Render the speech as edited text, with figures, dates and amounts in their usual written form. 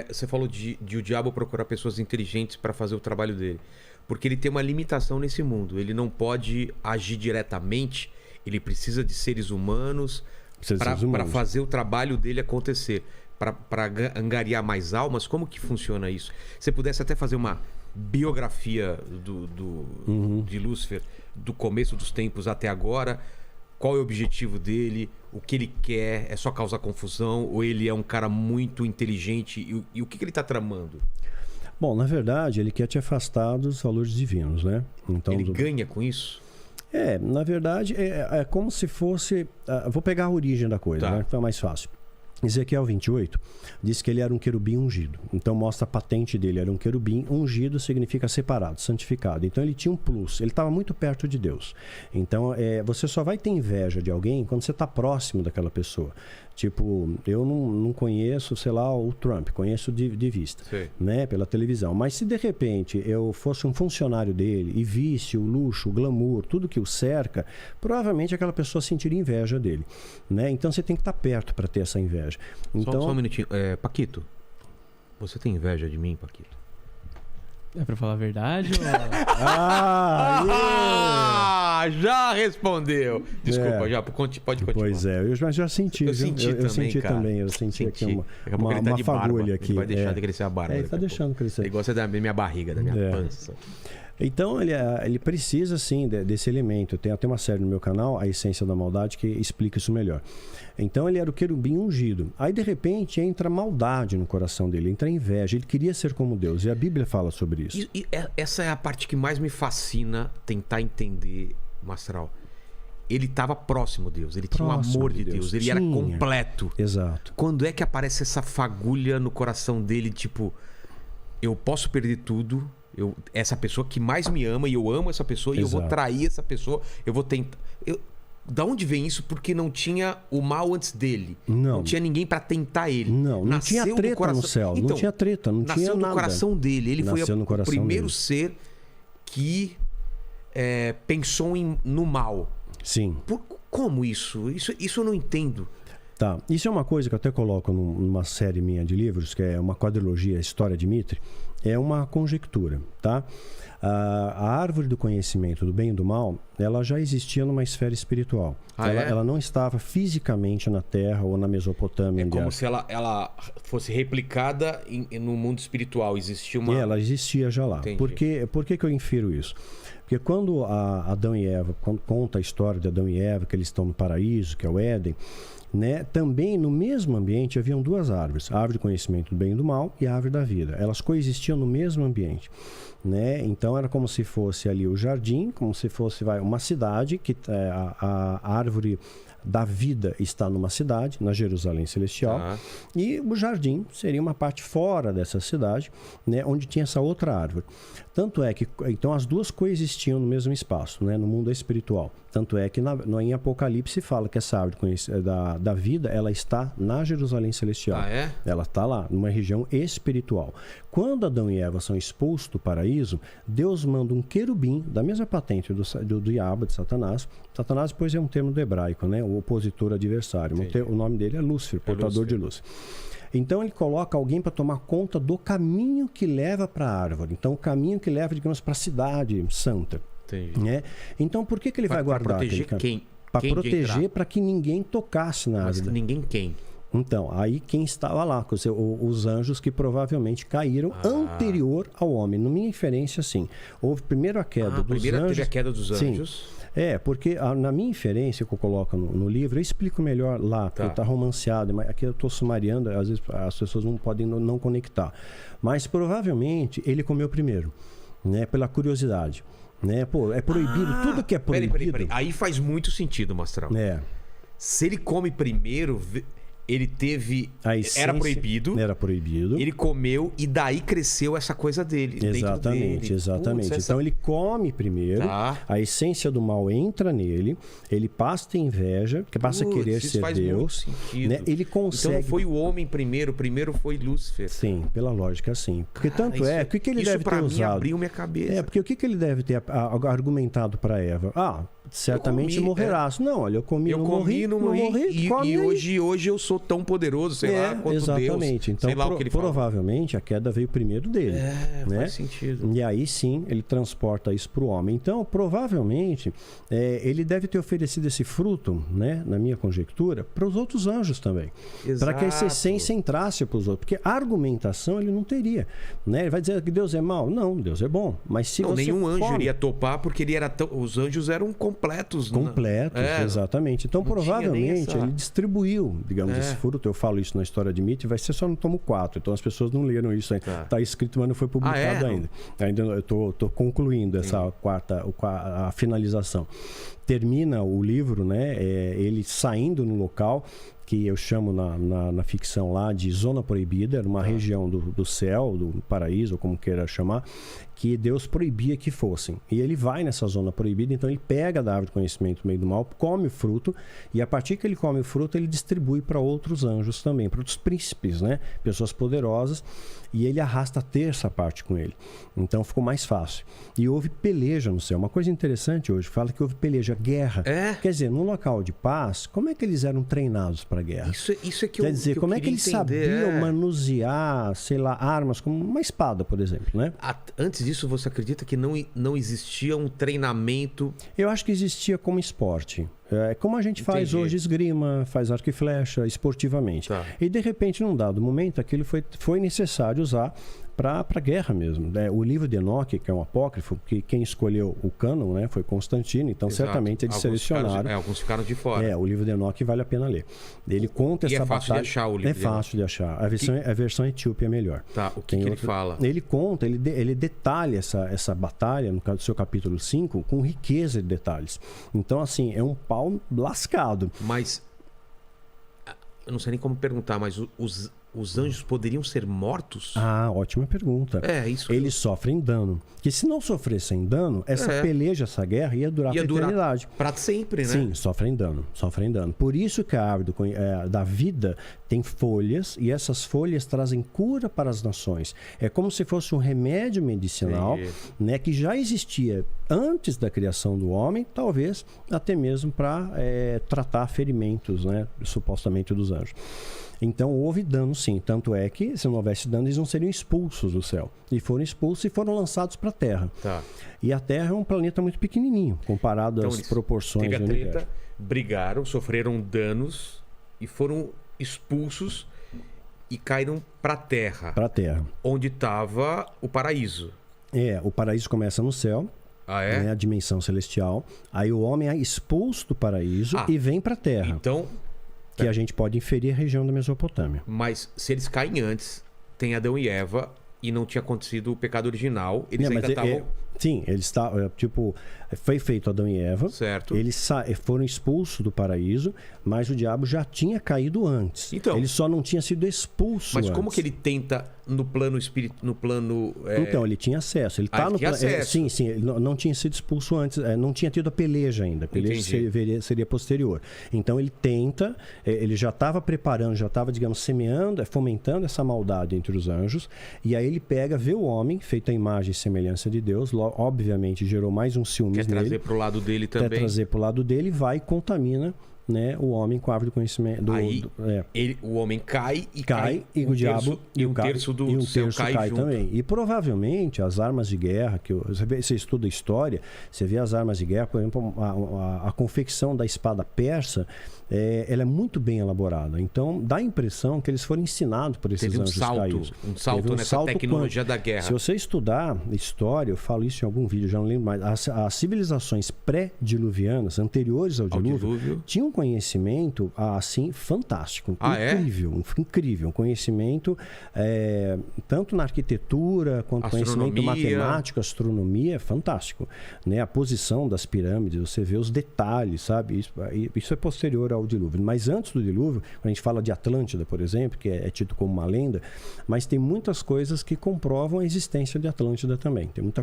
você falou de o diabo procurar pessoas inteligentes para fazer o trabalho dele. Porque ele tem uma limitação nesse mundo. Ele não pode agir diretamente. Ele precisa de seres humanos para fazer o trabalho dele acontecer. Para angariar mais almas. Como que funciona isso? Se você pudesse até fazer uma biografia de Lúcifer, do começo dos tempos até agora, qual é o objetivo dele, o que ele quer, é só causar confusão, ou ele é um cara muito inteligente, e o que ele está tramando? Bom, na verdade, ele quer te afastar dos valores divinos, né? Então, ele ganha com isso? Na verdade, é como se fosse... vou pegar a origem da coisa, né? Então é mais fácil. Ezequiel 28 diz que ele era um querubim ungido. Então mostra a patente dele. Era um querubim ungido, significa separado, santificado. Então ele tinha um plus. Ele estava muito perto de Deus. Então você só vai ter inveja de alguém quando você está próximo daquela pessoa. Tipo, eu não conheço, sei lá, o Trump. Conheço de vista, né, pela televisão. Mas se de repente eu fosse um funcionário dele e visse o luxo, o glamour, tudo que o cerca, provavelmente aquela pessoa sentiria inveja dele, né? Então você tem que estar perto para ter essa inveja. Então... Só um minutinho. Paquito, você tem inveja de mim, Paquito? É pra falar a verdade? Ou... já respondeu. Desculpa, já pode continuar. Pois é, eu já senti. Eu senti também. Eu senti aqui uma fagulha aqui. Ele vai deixar de crescer a barba. Ele tá deixando crescer. É igual você da minha barriga, da minha pança. Então ele precisa sim desse elemento. Tem até uma série no meu canal, A Essência da Maldade, que explica isso melhor. Então ele era o querubim ungido. Aí de repente entra maldade no coração dele, entra inveja. Ele queria ser como Deus, e a Bíblia fala sobre isso. E essa é a parte que mais me fascina tentar entender, Mastral. Ele estava próximo de Deus, ele tinha o amor de Deus, ele era completo. Exato. Quando é que aparece essa fagulha no coração dele, tipo, eu posso perder tudo, essa pessoa que mais me ama, e eu amo essa pessoa, e eu vou trair essa pessoa, eu vou tentar... Da onde vem isso? Porque não tinha o mal antes dele. Não tinha ninguém para tentar ele. Não tinha treta no céu. Então, não tinha treta, não tinha nada. Nasceu no coração dele. Ele foi o primeiro ser que pensou no mal. Sim. Como isso? Isso eu não entendo. Tá. Isso é uma coisa que eu até coloco numa série minha de livros, que é uma quadrilogia, História de Mitre. É uma conjectura, tá? A árvore do conhecimento do bem e do mal, ela já existia numa esfera espiritual. Ela não estava fisicamente na Terra ou na Mesopotâmia. É como se ela fosse replicada no mundo espiritual. Existia uma... Ela existia já lá. Por que eu infiro isso? Porque quando Adão e Eva, quando conta a história de Adão e Eva, que eles estão no paraíso, que é o Éden, né? Também no mesmo ambiente haviam duas árvores, a árvore do conhecimento do bem e do mal e a árvore da vida. Elas coexistiam no mesmo ambiente, né? Então era como se fosse ali o jardim, como se fosse uma cidade, que a árvore da vida está numa cidade, na Jerusalém Celestial, e o jardim seria uma parte fora dessa cidade, né, onde tinha essa outra árvore. Tanto é que, então, as duas coexistiam no mesmo espaço, né, no mundo espiritual. Tanto é que em Apocalipse fala que essa árvore da vida, ela está na Jerusalém Celestial. Ela está lá, numa região espiritual. Quando Adão e Eva são expulsos do paraíso, Deus manda um querubim, da mesma patente do diabo, de Satanás. Satanás, depois, é um termo do hebraico, né? O opositor adversário. O nome dele é Lúcifer, portador de luz. Então ele coloca alguém para tomar conta do caminho que leva para a árvore. Então o caminho que leva, digamos, para a cidade santa. Né? Então por que ele vai guardar? Para proteger quem? Para proteger, para que ninguém tocasse na árvore. Mas ninguém quem? Então, aí quem estava lá, os anjos que provavelmente caíram anterior ao homem. Na minha inferência, sim. Houve primeiro a queda dos primeiro anjos. Teve a queda dos anjos. Sim. Porque na minha inferência que eu coloco no livro, eu explico melhor lá, porque está romanceado, mas aqui eu estou sumariando, às vezes as pessoas não podem não conectar. Mas provavelmente ele comeu primeiro, né, pela curiosidade. Né? Pô, é proibido, tudo que é proibido... Peraí. Aí faz muito sentido, Mastral. Se ele come primeiro... Ele teve... Era proibido. Era proibido. Ele comeu e daí cresceu essa coisa dele. Exatamente. Então ele come primeiro, a essência do mal entra nele, ele passa a ter inveja, passa a querer ser Deus. Né? Ele consegue... Então não foi o homem primeiro foi Lúcifer. Sim, pela lógica, sim. Porque tanto o que ele deve ter usado... Isso pra mim abriu minha cabeça. Porque o que ele deve ter argumentado para Eva? certamente morrerás. Não, olha, eu comi, não morri. E hoje eu sou tão poderoso, sei lá, quanto exatamente. Deus. Então, sei lá o que ele provavelmente a queda veio primeiro dele. Né? Faz sentido. E aí sim, ele transporta isso para o homem. Então, provavelmente, ele deve ter oferecido esse fruto, né, na minha conjectura, para os outros anjos também. Para que essa essência entrasse para os outros. Porque a argumentação ele não teria. Né? Ele vai dizer que Deus é mau? Não, Deus é bom. Mas se você nenhum anjo iria topar, porque ele era os anjos eram completos. Exatamente. Então, provavelmente, ele distribuiu, digamos, esse fruto. Eu falo isso na história de Mito, vai ser só no tomo 4. Então, as pessoas não leram isso ainda. Está escrito, mas não foi publicado ainda. Ainda eu estou concluindo essa a finalização. Termina o livro, né? Ele saindo no local que eu chamo na ficção lá de Zona Proibida, era uma região do céu, do paraíso, ou como queira chamar, que Deus proibia que fossem. E ele vai nessa zona proibida, então ele pega da árvore do conhecimento do bem e do mal, come o fruto, e a partir que ele come o fruto, ele distribui para outros anjos também, para outros príncipes, né? Pessoas poderosas, e ele arrasta a terça parte com ele. Então ficou mais fácil. E houve peleja no céu. Uma coisa interessante hoje, fala que houve peleja, guerra. Quer dizer, num local de paz, como é que eles eram treinados para guerra? Isso é que Quer dizer, como é que eles sabiam manusear, sei lá, armas, como uma espada, por exemplo, né? Antes disso, você acredita que não existia um treinamento? Eu acho que existia como esporte. Como a gente faz hoje esgrima, faz arco e flecha, esportivamente. E de repente, num dado momento, aquilo foi necessário usar para a guerra mesmo. O livro de Enoque, que é um apócrifo, que quem escolheu o cânon, né, foi Constantino, então certamente eles selecionaram. Alguns ficaram de fora. O livro de Enoque vale a pena ler. Ele conta essa batalha. É fácil de achar o livro. É fácil de achar. A versão etíope é melhor. O que ele fala? Ele conta, ele detalha essa batalha, no caso do seu capítulo 5, com riqueza de detalhes. Então, assim, é um pau lascado. Mas, eu não sei nem como perguntar, mas os anjos poderiam ser mortos? Ótima pergunta. Eles sofrem dano. Que se não sofressem dano, essa peleja, essa guerra ia durar para a eternidade. Para sempre, né? Sim, sofrem dano. Por isso que a árvore da vida tem folhas, e essas folhas trazem cura para as nações. É como se fosse um remédio medicinal, né, que já existia antes da criação do homem, talvez até mesmo para tratar ferimentos, né, supostamente dos anjos. Então houve dano sim, tanto é que se não houvesse dano eles não seriam expulsos do céu. E foram expulsos e foram lançados para a Terra. E a Terra é um planeta muito pequenininho, comparado às proporções do universo. Brigaram, sofreram danos e foram expulsos e caíram para a Terra. Para a Terra. Onde estava o paraíso. O paraíso começa no céu. Né, a dimensão celestial. Aí o homem é expulso do paraíso e vem para a Terra. Então... que a gente pode inferir a região da Mesopotâmia. Mas se eles caem antes, tem Adão e Eva, e não tinha acontecido o pecado original, eles ainda estavam... Sim, eles estavam, foi feito Adão e Eva. Certo. Eles foram expulsos do paraíso, mas o diabo já tinha caído antes. Então, ele só não tinha sido expulso antes. Mas como que ele tenta no plano espírito, no plano... Então, ele tinha acesso. Ele tá no plano. Sim, ele não tinha sido expulso antes, não tinha tido a peleja ainda. A peleja seria posterior. Então, ele tenta, ele já estava preparando, já estava, digamos, semeando, fomentando essa maldade entre os anjos, e aí ele vê o homem, feito a imagem e semelhança de Deus, obviamente gerou mais um ciúme nele. Quer trazer para o lado dele também. Quer trazer para o lado dele, vai e contamina, né, o homem com a árvore do conhecimento. O homem cai e o diabo e um terço do céu cai junto. Também. E provavelmente as armas de guerra, você estuda história, você vê as armas de guerra, por exemplo, a confecção da espada persa, ela é muito bem elaborada. Então, dá a impressão que eles foram ensinados por esses anjos caídos. Um salto nessa tecnologia da guerra. Se você estudar história, eu falo isso em algum vídeo, já não lembro mais, as civilizações pré-diluvianas, anteriores ao dilúvio, tinham um conhecimento, assim, fantástico. Incrível. Um conhecimento, tanto na arquitetura, quanto conhecimento matemático, astronomia, fantástico. Né? A posição das pirâmides, você vê os detalhes, sabe? Isso é posterior ao dilúvio. Mas antes do dilúvio, quando a gente fala de Atlântida, por exemplo, que é tido como uma lenda, mas tem muitas coisas que comprovam a existência de Atlântida também. Tem muita coisa